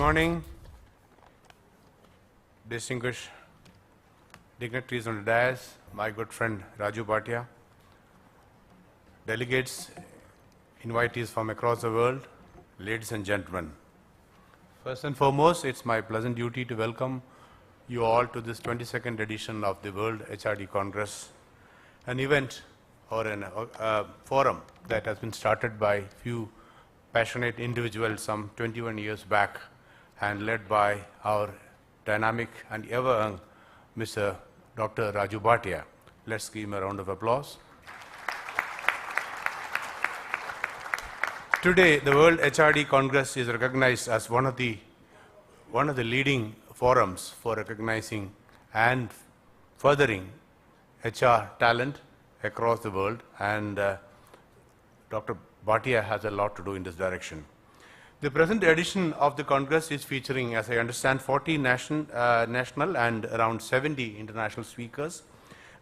morning, distinguished dignitaries on the dais, my good friend Raju Bhatia, delegates, invitees from across the world, ladies and gentlemen. First and foremost, it's my pleasant duty to welcome you all to this 22nd edition of the World HRD Congress, an event or a forum that has been started by few passionate individuals some 21 years back and led by our dynamic and ever-young Mr. Dr. Raju Bhatia. Let's give him a round of applause. Today, the World HRD Congress is recognized as one of the leading forums for recognizing and furthering HR talent across the world, and Dr. Bhatia has a lot to do in this direction. The present edition of the Congress is featuring, as I understand, 40 national and around 70 international speakers.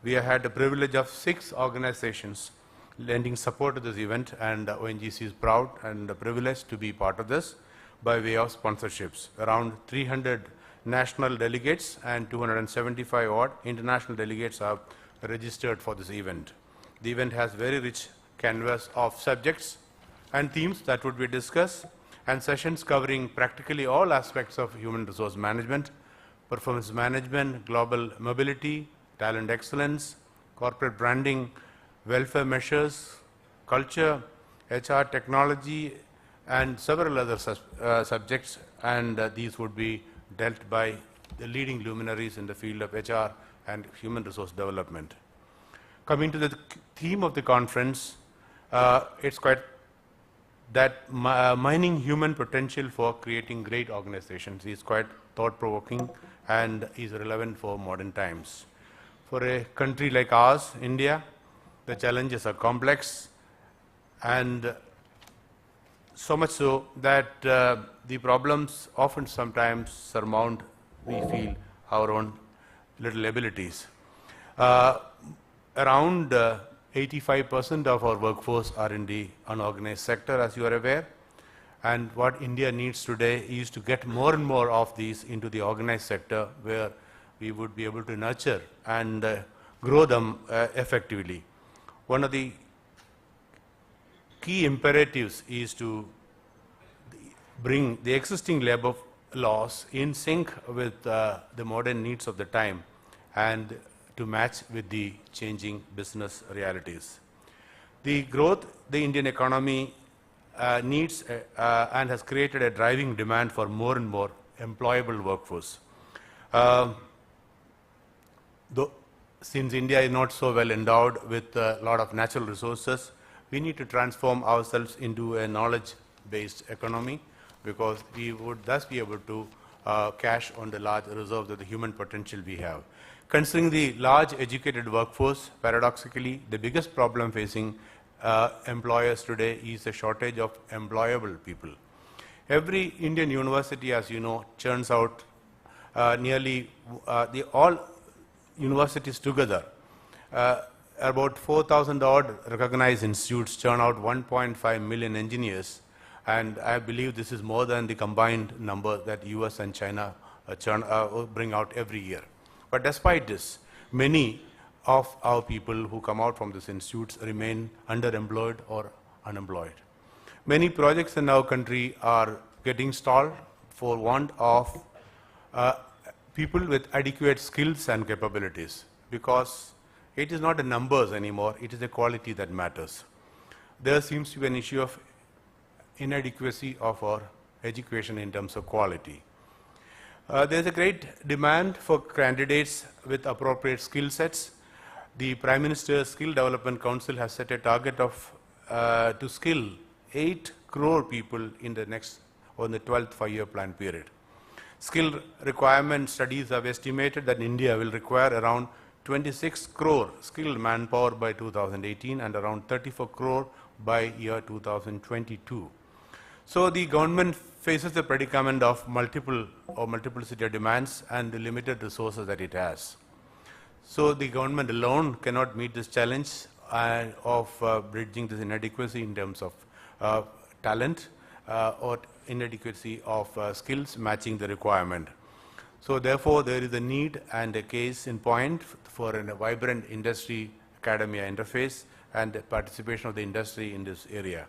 We have had the privilege of 6 organizations lending support to this event, and ONGC is proud and privileged to be part of this by way of sponsorships. Around 300 national delegates and 275 odd international delegates are registered for this event. The event has very rich canvas of subjects and themes that would be discussed, and sessions covering practically all aspects of human resource management, performance management, global mobility, talent excellence, corporate branding, welfare measures, culture, HR technology, and several other subjects, and these would be dealt by the leading luminaries in the field of HR and human resource development. Coming to the theme of the conference, it's quite that mining human potential for creating great organizations is quite thought-provoking and is relevant for modern times. For a country like ours, India, the challenges are complex, and so much so that the problems often sometimes surmount, we feel, our own little abilities. Around 85% of our workforce are in the unorganized sector, as you are aware, and what India needs today is to get more and more of these into the organized sector, where we would be able to nurture and grow them effectively. One of the key imperatives is to bring the existing labor laws in sync with the modern needs of the time and to match with the changing business realities. The growth the Indian economy needs and has created a driving demand for more and more employable workforce. Since India is not so well endowed with a lot of natural resources, we need to transform ourselves into a knowledge-based economy, because we would thus be able to cash on the large reserves of the human potential we have. Considering the large educated workforce, paradoxically, the biggest problem facing employers today is the shortage of employable people. Every Indian university, as you know, churns out nearly all universities together. About 4,000 odd recognized institutes churn out 1.5 million engineers, and I believe this is more than the combined number that US and China bring out every year. But despite this, many of our people who come out from these institutes remain underemployed or unemployed. Many projects in our country are getting stalled for want of people with adequate skills and capabilities, because it is not the numbers anymore, it is the quality that matters. There seems to be an issue of inadequacy of our education in terms of quality. There is a great demand for candidates with appropriate skill sets. The Prime Minister's Skill Development Council has set a target of to skill 8 crore people in the 12th 5-year plan period. Skill requirement studies have estimated that India will require around 26 crore skilled manpower by 2018 and around 34 crore by year 2022. So the government faces the predicament of multiplicity of demands and the limited resources that it has. So the government alone cannot meet this challenge of bridging this inadequacy in terms of talent or inadequacy of skills matching the requirement. So therefore, there is a need and a case in point for a vibrant industry academia interface and participation of the industry in this area.